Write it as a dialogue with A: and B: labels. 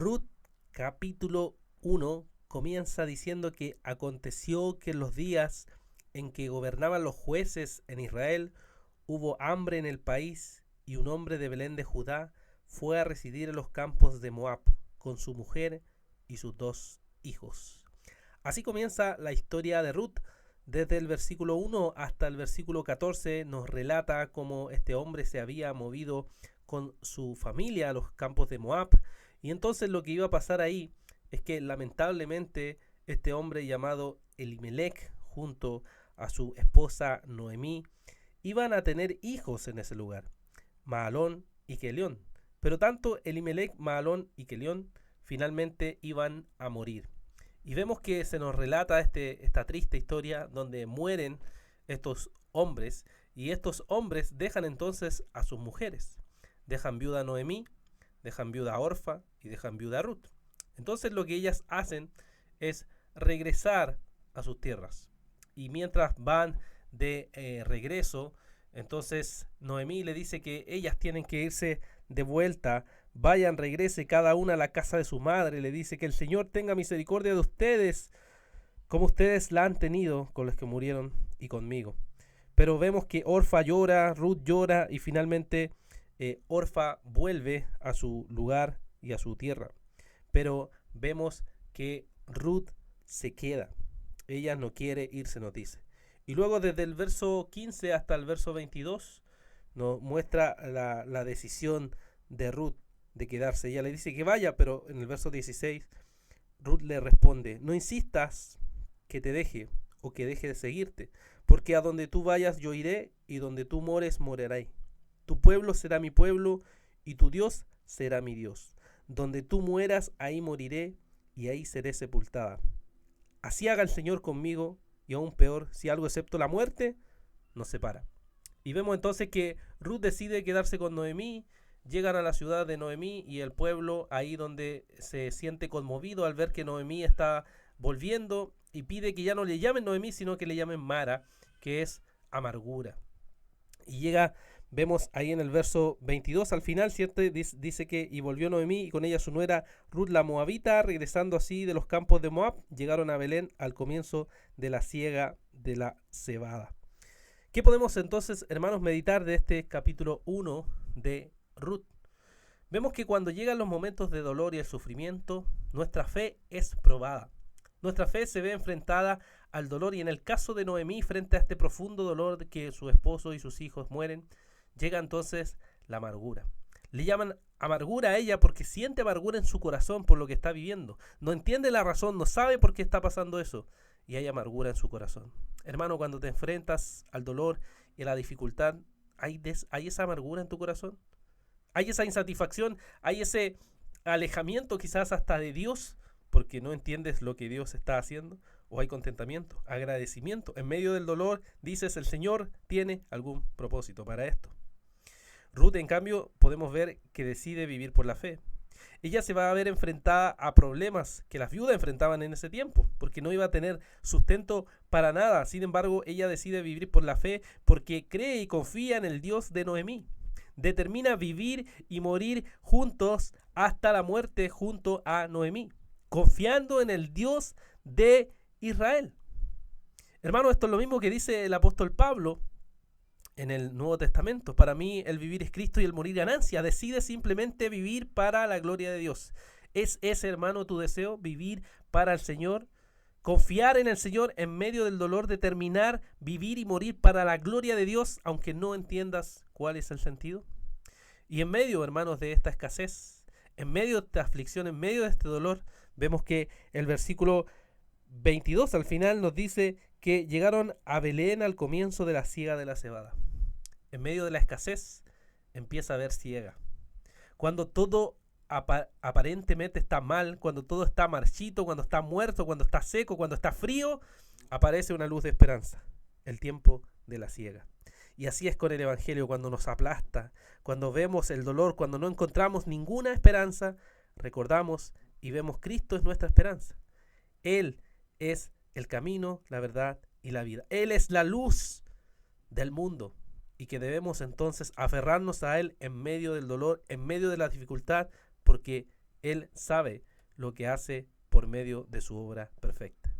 A: Ruth capítulo 1 comienza diciendo que aconteció que en los días en que gobernaban los jueces en Israel hubo hambre en el país y un hombre de Belén de Judá fue a residir en los campos de Moab con su mujer y sus 2 hijos. Así comienza la historia de Ruth. Desde el versículo 1 hasta el versículo 14 nos relata cómo este hombre se había movido con su familia a los campos de Moab. Y entonces lo que iba a pasar ahí es que lamentablemente este hombre llamado Elimelech junto a su esposa Noemí iban a tener hijos en ese lugar, Mahalón y Kelión. Pero tanto Elimelech, Mahalón y Kelión finalmente iban a morir. Y vemos que se nos relata esta triste historia donde mueren estos hombres y estos hombres dejan entonces a sus mujeres. Dejan viuda a Noemí, dejan viuda a Orfa y dejan viuda a Ruth. Entonces lo que ellas hacen es regresar a sus tierras. Y mientras van de regreso, entonces Noemí le dice que ellas tienen que irse de vuelta. Vayan, regrese cada una a la casa de su madre. Le dice que el Señor tenga misericordia de ustedes, como ustedes la han tenido con los que murieron y conmigo. Pero vemos que Orfa llora, Ruth llora y finalmente Orfa vuelve a su lugar y a su tierra. Pero vemos que Ruth se queda. Ella no quiere irse, nos dice. Y luego desde el verso 15 hasta el verso 22 nos muestra la decisión de Ruth de quedarse. Ella le dice que vaya, pero en el verso 16 Ruth le responde: no insistas que te deje o que deje de seguirte, porque a donde tú vayas yo iré y donde tú mores moraré. Tu pueblo será mi pueblo y tu Dios será mi Dios. Donde tú mueras, ahí moriré y ahí seré sepultada. Así haga el Señor conmigo, y aún peor, si algo excepto la muerte nos separa. Y vemos entonces que Ruth decide quedarse con Noemí. Llegan a la ciudad de Noemí y el pueblo ahí donde se siente conmovido al ver que Noemí está volviendo y pide que ya no le llamen Noemí, sino que le llamen Mara, que es amargura. Y vemos ahí en el verso 22 al final, ¿cierto? Dice que y volvió Noemí y con ella su nuera Ruth la Moabita, regresando así de los campos de Moab, llegaron a Belén al comienzo de la siega de la cebada. ¿Qué podemos entonces, hermanos, meditar de este capítulo 1 de Ruth? Vemos que cuando llegan los momentos de dolor y el sufrimiento, nuestra fe es probada. Nuestra fe se ve enfrentada al dolor y en el caso de Noemí, frente a este profundo dolor de que su esposo y sus hijos mueren, llega entonces la amargura. Le llaman amargura a ella porque siente amargura en su corazón por lo que está viviendo. No entiende la razón, no sabe por qué está pasando eso y hay amargura en su corazón. Hermano, cuando te enfrentas al dolor y a la dificultad, ¿hay esa amargura en tu corazón? ¿Hay esa insatisfacción? ¿Hay ese alejamiento quizás hasta de Dios porque no entiendes lo que Dios está haciendo? ¿O hay contentamiento, agradecimiento? En medio del dolor dices, el Señor tiene algún propósito para esto. Ruth, en cambio, podemos ver que decide vivir por la fe. Ella se va a ver enfrentada a problemas que las viudas enfrentaban en ese tiempo, porque no iba a tener sustento para nada. Sin embargo, ella decide vivir por la fe porque cree y confía en el Dios de Noemí. Determina vivir y morir juntos hasta la muerte junto a Noemí, confiando en el Dios de Israel. Hermano, esto es lo mismo que dice el apóstol Pablo en el Nuevo Testamento. Para mí el vivir es Cristo y el morir ganancia. Decide simplemente vivir para la gloria de Dios. ¿Es ese, hermano, tu deseo? Vivir para el Señor, confiar en el Señor en medio del dolor, determinar vivir y morir para la gloria de Dios, aunque no entiendas cuál es el sentido. Y en medio, hermanos, de esta escasez, en medio de esta aflicción, en medio de este dolor, vemos que el versículo 22 al final nos dice que llegaron a Belén al comienzo de la siega de la cebada. En medio de la escasez empieza a haber siega. Cuando todo aparentemente está mal, cuando todo está marchito, cuando está muerto, cuando está seco, cuando está frío, aparece una luz de esperanza, el tiempo de la siega. Y así es con el Evangelio, cuando nos aplasta, cuando vemos el dolor, cuando no encontramos ninguna esperanza, recordamos y vemos Cristo es nuestra esperanza. Él es el camino, la verdad y la vida. Él es la luz del mundo y que debemos entonces aferrarnos a Él en medio del dolor, en medio de la dificultad, porque Él sabe lo que hace por medio de su obra perfecta.